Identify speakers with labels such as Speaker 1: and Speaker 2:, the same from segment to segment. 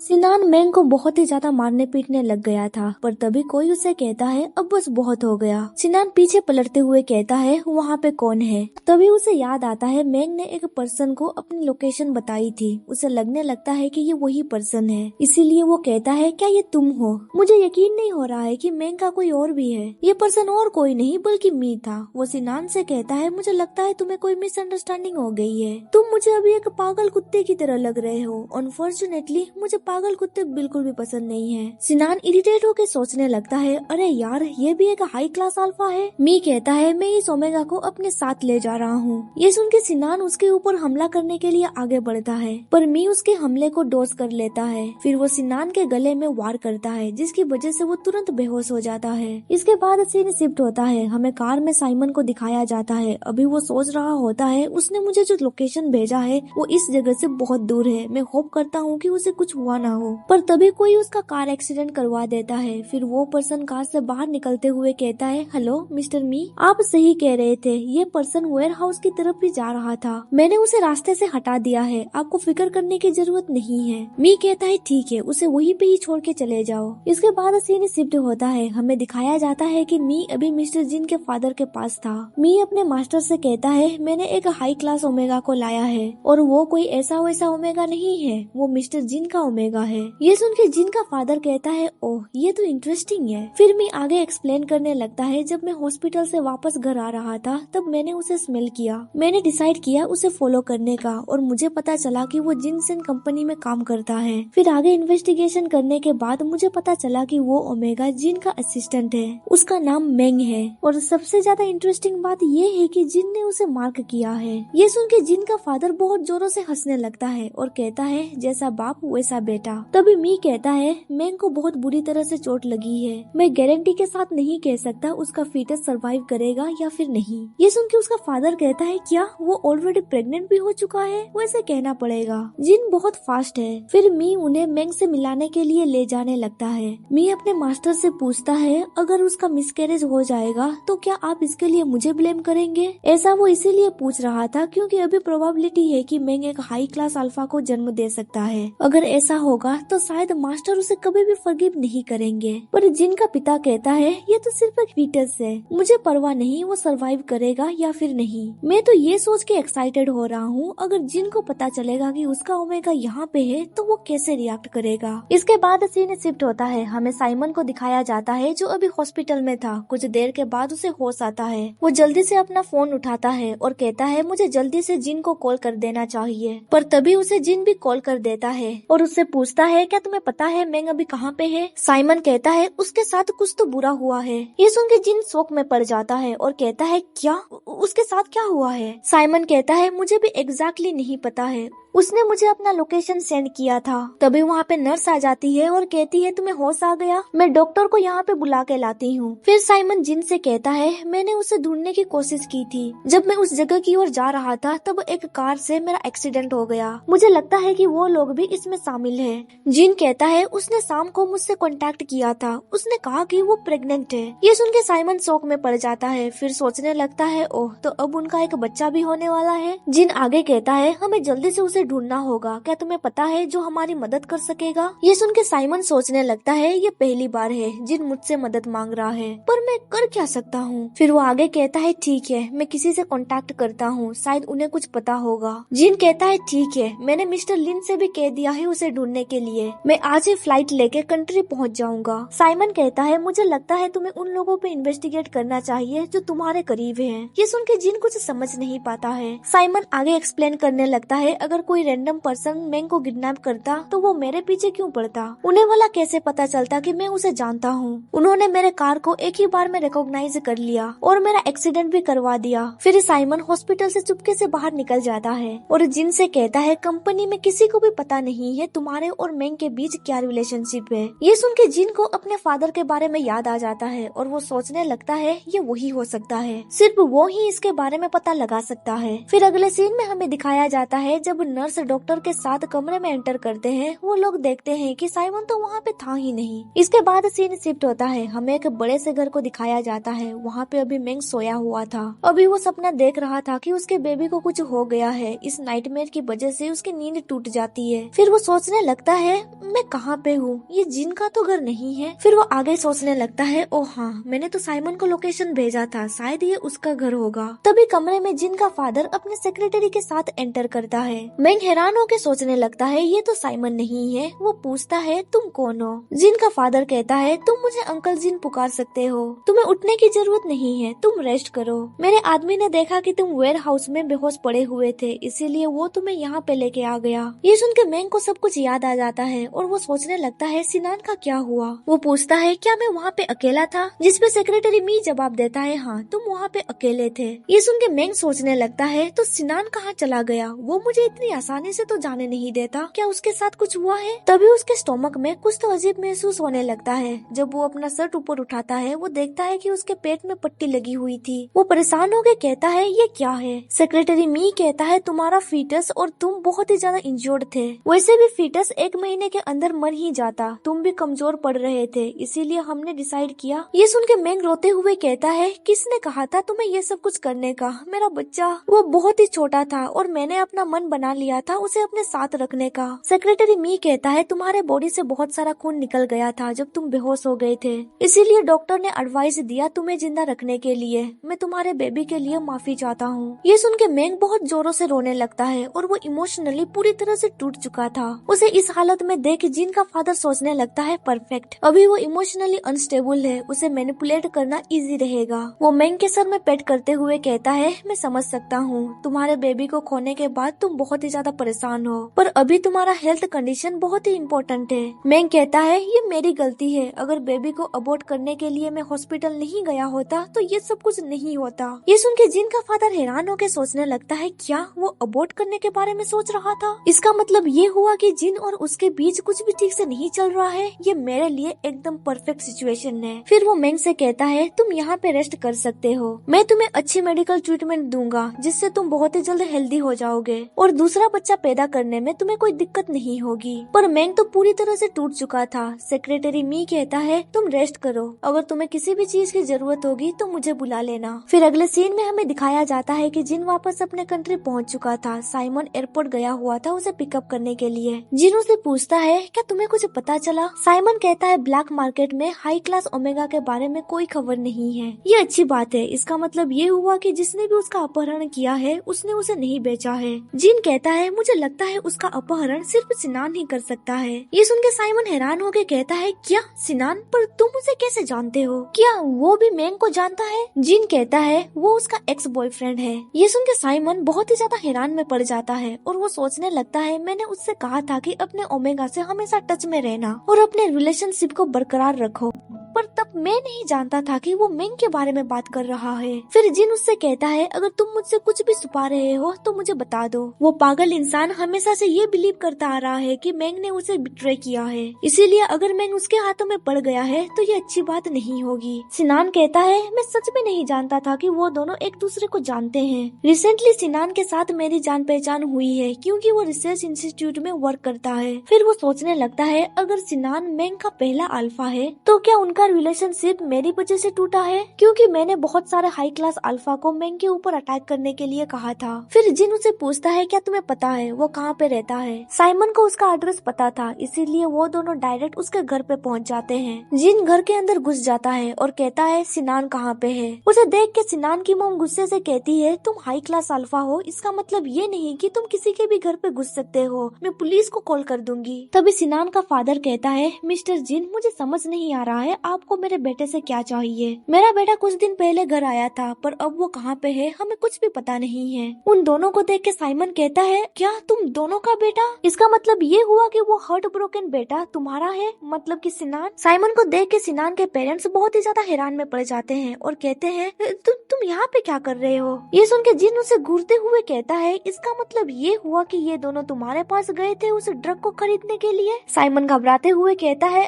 Speaker 1: सिनान मैंग को बहुत ही ज्यादा मारने पीटने लग गया था, पर तभी कोई उसे कहता है अब बस बहुत हो गया। सिनान पीछे पलटते हुए कहता है वहाँ पे कौन है। तभी उसे याद आता है मैंग ने एक पर्सन को अपनी लोकेशन बताई थी। उसे लगने लगता है कि ये वही पर्सन है, इसीलिए वो कहता है क्या ये तुम हो? मुझे यकीन नहीं हो रहा है कि मैंग का कोई और भी है। ये पर्सन और कोई नहीं बल्कि मी था। वो सिनान से कहता है मुझे लगता है तुम्हें कोई मिसअंडरस्टैंडिंग हो गई है। तुम मुझे अभी एक पागल कुत्ते की तरह लग रहे हो। अनफॉर्चुनेटली मुझे पागल कुत्ते बिल्कुल भी पसंद नहीं है। सिनान इरिटेट होकर सोचने लगता है अरे यार ये भी एक हाई क्लास अल्फा है। मी कहता है मैं इस ओमेगा को अपने साथ ले जा रहा हूँ। ये सुन के सिनान उसके ऊपर हमला करने के लिए आगे बढ़ता है, पर मी उसके हमले को डॉज कर लेता है। फिर वो सिनान के गले में वार करता है, जिसकी वजह से वो तुरंत बेहोश हो जाता है। इसके बाद सीन शिफ्ट होता है। हमें कार में साइमन को दिखाया जाता है। अभी वो सोच रहा होता है उसने मुझे जो लोकेशन भेजा है वो इस जगह से बहुत दूर है। मैं होप करता हूँ कि उसे कुछ हुआ ना हो, पर तभी कोई उसका कार एक्सीडेंट करवा देता है। फिर वो पर्सन कार से बाहर निकलते हुए कहता है हेलो मिस्टर मी, आप सही कह रहे थे। ये पर्सन वेयर हाउस की तरफ भी जा रहा था। मैंने उसे रास्ते से हटा दिया है। आपको फिक्र करने की जरूरत नहीं है। मी कहता है ठीक है, उसे वहीं पे ही छोड़ के चले जाओ। इसके बाद सीन शिफ्ट होता है। हमें दिखाया जाता है कि मी अभी मिस्टर जिन के फादर के पास था। मी अपने मास्टर से कहता है मैंने एक हाई क्लास ओमेगा को लाया है और वो कोई ऐसा वैसा ओमेगा नहीं है, वो मिस्टर जिन का ओमेगा है। ये सुन के जिन का फादर कहता है ओह ये तो इंटरेस्टिंग है। फिर मी आगे एक्सप्लेन करने लगता है जब मैं हॉस्पिटल से वापस घर आ रहा था तब मैंने उसे स्मेल किया। मैंने डिसाइड किया उसे फॉलो करने का और मुझे पता चला कि वो जिनसेन कंपनी में काम करता है। फिर आगे इन्वेस्टिगेशन करने के बाद मुझे पता चला कि वो ओमेगा जिन का असिस्टेंट है। उसका नाम मेंग है और सबसे ज्यादा इंटरेस्टिंग बात ये है कि जिन ने उसे मार्क किया है। ये सुन के जिन का फादर बहुत जोरों से हंसने लगता है और कहता है जैसा बाप वैसा बेटा। तभी मी कहता है मेंग को बहुत बुरी तरह से चोट लगी है। मैं गारंटी के साथ नहीं कह सकता उसका फीटस सरवाइव करेगा या फिर नहीं। ये सुन के उसका फादर कहता है क्या वो ऑलरेडी प्रेग्नेंट भी हो चुका है? वैसे कहना पड़ेगा। जिन बहुत फास्ट है। फिर मी उन्हें मेंग से मिलाने के लिए ले जाने लगता है। मी अपने मास्टर से पूछता है अगर उसका मिसकैरेज हो जाएगा तो क्या आप इसके लिए मुझे ब्लेम करेंगे? ऐसा वो इसीलिए पूछ रहा था क्योंकि अभी प्रोबेबिलिटी है कि मेंग एक हाई क्लास अल्फा को जन्म दे सकता है। अगर ऐसा होगा तो शायद मास्टर उसे कभी भी फॉरगिव नहीं करेंगे। पर जिन का पिता कहता है ये तो सिर्फ एक फीटस है, मुझे परवाह नहीं वो सरवाइव करेगा या फिर नहीं। मैं तो ये सोच के एक्साइटेड हो रहा हूँ अगर जिन को पता चलेगा कि उसका ओमेगा यहाँ पे है तो वो कैसे रिएक्ट करेगा। इसके बाद सीन शिफ्ट होता है। हमें साइमन को दिखाया जाता है जो अभी हॉस्पिटल में था। कुछ देर के बाद उसे होश आता है। वो जल्दी से अपना फोन उठाता है और कहता है मुझे जल्दी से जिन को कॉल कर देना चाहिए। पर तभी उसे जिन भी कॉल कर देता है और उससे पूछता है क्या तुम्हें पता है मेंग अभी कहाँ पे है? साइमन कहता है उसके साथ कुछ तो बुरा हुआ है। ये सुन के जिन शौक में पड़ जाता है और कहता है क्या उसके साथ क्या हुआ है? साइमन कहता है मुझे भी एग्जैक्टली नहीं पता है, उसने मुझे अपना लोकेशन सेंड किया था। तभी वहाँ पे नर्स आ जाती है और कहती है तुम्हें होश आ गया, मैं डॉक्टर को यहाँ पे बुला के लाती हूँ। फिर साइमन जिन से कहता है मैंने उसे ढूंढने की कोशिश की थी। जब मैं उस जगह की ओर जा रहा था तब एक कार से मेरा एक्सीडेंट हो गया। मुझे लगता है कि वो लोग भी इसमें शामिल हैं। जिन कहता है उसने शाम को मुझसे कांटेक्ट किया था, उसने कहा कि वो प्रेग्नेंट है। ये सुन के साइमन शौक में पड़ जाता है। फिर सोचने लगता है ओह तो अब उनका एक बच्चा भी होने वाला है। जिन आगे कहता है हमें जल्दी से उसे ढूंढना होगा, क्या तुम्हें पता है जो हमारी मदद कर सकेगा? ये सुन के साइमन सोचने लगता है ये पहली बार है जिन मुझसे मदद मांग रहा है, पर मैं कर क्या सकता हूँ? फिर वो आगे कहता है ठीक है मैं किसी से कांटेक्ट करता हूँ, शायद उन्हें कुछ पता होगा। जिन कहता है ठीक है मैंने मिस्टर लिन से भी कह दिया है उसे ढूंढने के लिए, मैं आज ही फ्लाइट लेके कंट्री पहुँच जाऊंगा। साइमन कहता है मुझे लगता है तुम्हें उन लोगों पे इन्वेस्टिगेट करना चाहिए जो तुम्हारे करीब है। ये सुन के जिन कुछ समझ नहीं पाता है। साइमन आगे एक्सप्लेन करने लगता है अगर कोई रैंडम पर्सन मेंग को किडनैप करता तो वो मेरे पीछे क्यों पड़ता? उन्हें वाला कैसे पता चलता कि मैं उसे जानता हूँ? उन्होंने मेरे कार को एक ही बार में रिकॉग्नाइज कर लिया और मेरा एक्सीडेंट भी करवा दिया। फिर साइमन हॉस्पिटल से चुपके से बाहर निकल जाता है और जिन से कहता है कंपनी में किसी को भी पता नहीं है तुम्हारे और मेंग के बीच क्या रिलेशनशिप है। ये सुन के जिन को अपने फादर के बारे में याद आ जाता है और वो सोचने लगता है ये वही हो सकता है, सिर्फ वो ही इसके बारे में पता लगा सकता है। फिर अगले सीन में हमें दिखाया जाता है जब नर्स नर्स डॉक्टर के साथ कमरे में एंटर करते हैं वो लोग देखते हैं कि साइमन तो वहाँ पे था ही नहीं। इसके बाद सीन शिफ्ट होता है, हमें एक बड़े से घर को दिखाया जाता है। वहाँ पे अभी मेंग सोया हुआ था। अभी वो सपना देख रहा था कि उसके बेबी को कुछ हो गया है। इस नाइटमेयर की वजह से उसकी नींद टूट जाती है। फिर वो सोचने लगता है मैं कहाँ पे हूँ, ये जिन का तो घर नहीं है। फिर वो आगे सोचने लगता है ओ हाँ, मैंने तो साइमन को लोकेशन भेजा था, शायद ये उसका घर होगा। तभी कमरे में जिन का फादर अपने सेक्रेटरी के साथ एंटर करता है। मेंग हैरान होकर सोचने लगता है ये तो साइमन नहीं है। वो पूछता है तुम कौन हो? जिन का फादर कहता है तुम मुझे अंकल जिन पुकार सकते हो, तुम्हें उठने की जरूरत नहीं है, तुम रेस्ट करो। मेरे आदमी ने देखा कि तुम वेयर हाउस में बेहोश पड़े हुए थे, इसीलिए वो तुम्हें यहाँ पे लेके आ गया। ये सुन के मेंग को सब कुछ याद आ जाता है और वो सोचने लगता है सिनान का क्या हुआ। वो पूछता है क्या मैं वहाँ पे अकेला था? जिसपे सेक्रेटरी मी जवाब देता है हाँ, तुम वहाँ पे अकेले थे। ये सुन के मेंग सोचने लगता है तो सिनान कहाँ चला गया? वो मुझे इतनी आसानी से तो जाने नहीं देता, क्या उसके साथ कुछ हुआ है? तभी उसके स्टोमक में कुछ तो अजीब महसूस होने लगता है। जब वो अपना शर्ट ऊपर उठाता है वो देखता है कि उसके पेट में पट्टी लगी हुई थी। वो परेशान होकर कहता है ये क्या है? सेक्रेटरी मी कहता है तुम्हारा फीटस और तुम बहुत ही ज्यादा इंजर्ड थे। वैसे भी फीटस 1 महीने के अंदर मर ही जाता, तुम भी कमजोर पड़ रहे थे, इसीलिए हमने डिसाइड किया। ये सुन के मेंग रोते हुए कहता है किसने कहा था तुम्हें ये सब कुछ करने का? मेरा बच्चा वो बहुत ही छोटा था और मैंने अपना मन बना लिया था उसे अपने साथ रखने का। सेक्रेटरी मी कहता है तुम्हारे बॉडी से बहुत सारा खून निकल गया था जब तुम बेहोश हो गए थे, इसीलिए डॉक्टर ने एडवाइस दिया तुम्हें जिंदा रखने के लिए। मैं तुम्हारे बेबी के लिए माफी चाहता हूँ। ये सुन के मेंग बहुत जोरों से रोने लगता है और वो इमोशनली पूरी तरह से टूट चुका था। उसे इस हालत में देख जिन का फादर सोचने लगता है परफेक्ट, अभी वो इमोशनली अनस्टेबल है, उसे मैनिपुलेट करना इजी रहेगा। वो मेंग के सर में पेट करते हुए कहता है मैं समझ सकता हूँ, तुम्हारे बेबी को खोने के बाद तुम बहुत ही ज्यादा परेशान हो, पर अभी तुम्हारा हेल्थ कंडीशन बहुत ही इम्पोर्टेंट है। मेंग कहता है ये मेरी गलती है, अगर बेबी को अबॉर्ट करने के लिए मैं हॉस्पिटल नहीं गया होता तो ये सब कुछ नहीं होता। ये सुन के जिन का फादर हैरान होकर सोचने लगता है क्या वो अबॉर्ट करने के बारे में सोच रहा था? इसका मतलब ये हुआ कि जिन और उसके बीच कुछ भी ठीक से नहीं चल रहा है। ये मेरे लिए एकदम परफेक्ट सिचुएशन है। फिर वो मेंग से कहता है तुम यहाँ पे रेस्ट कर सकते हो, मैं तुम्हें अच्छी मेडिकल ट्रीटमेंट दूंगा जिससे तुम बहुत ही जल्द हेल्दी हो जाओगे और दूसरा बच्चा पैदा करने में तुम्हें कोई दिक्कत नहीं होगी। पर मेंग तो पूरी तरह से टूट चुका था। सेक्रेटरी मी कहता है तुम रेस्ट करो, अगर तुम्हें किसी भी चीज की जरूरत होगी तो मुझे बुला लेना। फिर अगले सीन में हमें दिखाया जाता है कि जिन वापस अपने कंट्री पहुंच चुका था। साइमन एयरपोर्ट गया हुआ था उसे पिकअप करने के लिए। जिन उसे पूछता है क्या तुम्हें कुछ पता चला? साइमन कहता है ब्लैक मार्केट में हाई क्लास ओमेगा के बारे में कोई खबर नहीं है। ये अच्छी बात है, इसका मतलब ये हुआ कि जिसने भी उसका अपहरण किया है उसने उसे नहीं बेचा है। जिन कहता है मुझे लगता है उसका अपहरण सिर्फ सिनान ही कर सकता है। ये सुन के साइमन हैरान होकर कहता है क्या सिनान? पर तुम उसे कैसे जानते हो? क्या वो भी मेंग को जानता है? जिन कहता है वो उसका एक्स बॉयफ्रेंड है। ये सुन के साइमन बहुत ही ज्यादा हैरान में पड़ जाता है और वो सोचने लगता है मैंने उससे कहा था कि अपने ओमेगा से हमेशा टच में रहना और अपने रिलेशनशिप को बरकरार रखो, पर तब मैं नहीं जानता था कि वो मेंग के बारे में बात कर रहा है। फिर जिन उससे कहता है अगर तुम मुझसे कुछ भी छुपा रहे हो तो मुझे बता दो। वो पागल इंसान हमेशा से ये बिलीव करता आ रहा है कि मेंग ने उसे बिट्रे किया है, इसीलिए अगर मेंग उसके हाथों में पड़ गया है तो ये अच्छी बात नहीं होगी। सिनान कहता है मैं सच में नहीं जानता था कि वो दोनों एक दूसरे को जानते हैं। रिसेंटली सिनान के साथ मेरी जान पहचान हुई है क्योंकि वो रिसर्च इंस्टीट्यूट में वर्क करता है। फिर वो सोचने लगता है अगर सिनान मेंग का पहला अल्फा है तो क्या उनका रिलेशनशिप मेरी वजह से टूटा है, क्योंकि मैंने बहुत सारे हाई क्लास अल्फा को मेंग के ऊपर अटैक करने के लिए कहा था। फिर जिन उसे पूछता है क्या तुम्हें पता है वो कहाँ पे रहता है? साइमन को उसका एड्रेस पता था, इसीलिए वो दोनों डायरेक्ट उसके घर पे पहुँच जाते हैं। जिन घर के अंदर घुस जाता है और कहता है सिनान कहाँ पे है। उसे देख के सिनान की मोम गुस्से से कहती है तुम हाई क्लास अल्फा हो, इसका मतलब ये नहीं कि तुम किसी के भी घर पे घुस सकते हो, मैं पुलिस को कॉल कर दूंगी। तभी सिनान का फादर कहता है मिस्टर जिन मुझे समझ नहीं आ रहा है आपको मेरे बेटे से क्या चाहिए? मेरा बेटा कुछ दिन पहले घर आया था पर अब वो कहाँ पे है हमें कुछ भी पता नहीं है। उन दोनों को देख के साइमन कहता है क्या तुम दोनों का बेटा? इसका मतलब ये हुआ कि वो हार्ट ब्रोकन बेटा तुम्हारा है, मतलब कि सिनान। साइमन को देख के सिनान के पेरेंट्स बहुत ही ज्यादा हैरान में पड़ जाते हैं और कहते हैं तुम यहाँ पे क्या कर रहे हो? ये सुन के जिन उसे घूरते हुए कहता है इसका मतलब ये हुआ कि ये दोनों तुम्हारे पास गए थे उस ड्रग को खरीदने के लिए। साइमन घबराते हुए कहता है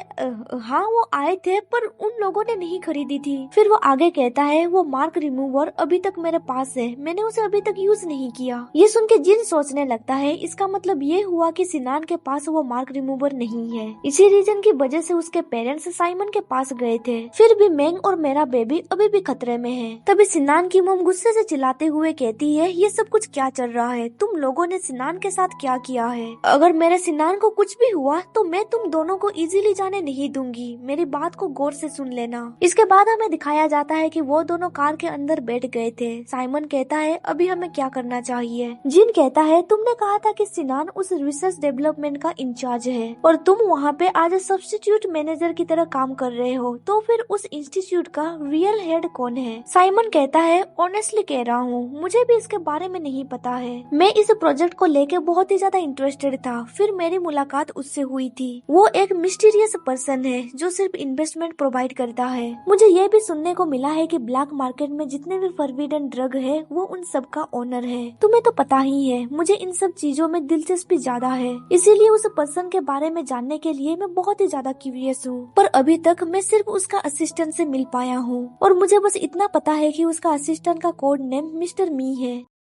Speaker 1: हाँ वो आए थे पर पर उन लोगों ने नहीं खरीदी थी। फिर वो आगे कहता है वो मार्क रिमूवर अभी तक मेरे पास है, मैंने उसे अभी तक यूज नहीं किया। ये सुन के जिन सोचने लगता है इसका मतलब ये हुआ कि सिनान के पास वो मार्क रिमूवर नहीं है। इसी रीजन की वजह से उसके पेरेंट्स साइमन के पास गए थे। फिर भी मैंग और मेरा बेबी अभी भी खतरे में है। तभी सिनान की मॉम गुस्से से चिल्लाते हुए कहती है ये सब कुछ क्या चल रहा है, तुम लोगों ने सिनान के साथ क्या किया है? अगर मेरे सिनान को कुछ भी हुआ तो मैं तुम दोनों को इजीली जाने नहीं दूंगी, मेरी बात को गौर से सुन लेना। इसके बाद हमें दिखाया जाता है कि वो दोनों कार के अंदर बैठ गए थे। साइमन कहता है अभी हमें क्या करना चाहिए? जिन कहता है तुमने कहा था कि सिनान उस रिसर्च डेवलपमेंट का इंचार्ज है और तुम वहाँ पे आज सब्स्टिट्यूट मैनेजर की तरह काम कर रहे हो, तो फिर उस इंस्टीट्यूट का रियल हेड कौन है? साइमन कहता है ऑनेस्टली कह रहा हूँ, मुझे भी इसके बारे में नहीं पता है। मैं इस प्रोजेक्ट को लेके बहुत ही ज्यादा इंटरेस्टेड था, फिर मेरी मुलाकात उससे हुई थी। वो एक मिस्टीरियस पर्सन है जो सिर्फ इन्वेस्टमेंट प्रोवाइड करता है। मुझे ये भी सुनने को मिला है कि ब्लैक मार्केट में जितने भी फॉरबिडन ड्रग है वो उन सब का ओनर है। तुम्हें तो पता ही है मुझे इन सब चीजों में दिलचस्पी ज्यादा है, इसीलिए उस पर्सन के बारे में जानने के लिए मैं बहुत ही ज्यादा क्यूरियस हूँ। पर अभी तक मैं सिर्फ उसका असिस्टेंट से मिल पाया हूँ और मुझे बस इतना पता है कि उसका असिस्टेंट का कोड नेम मिस्टर मी है।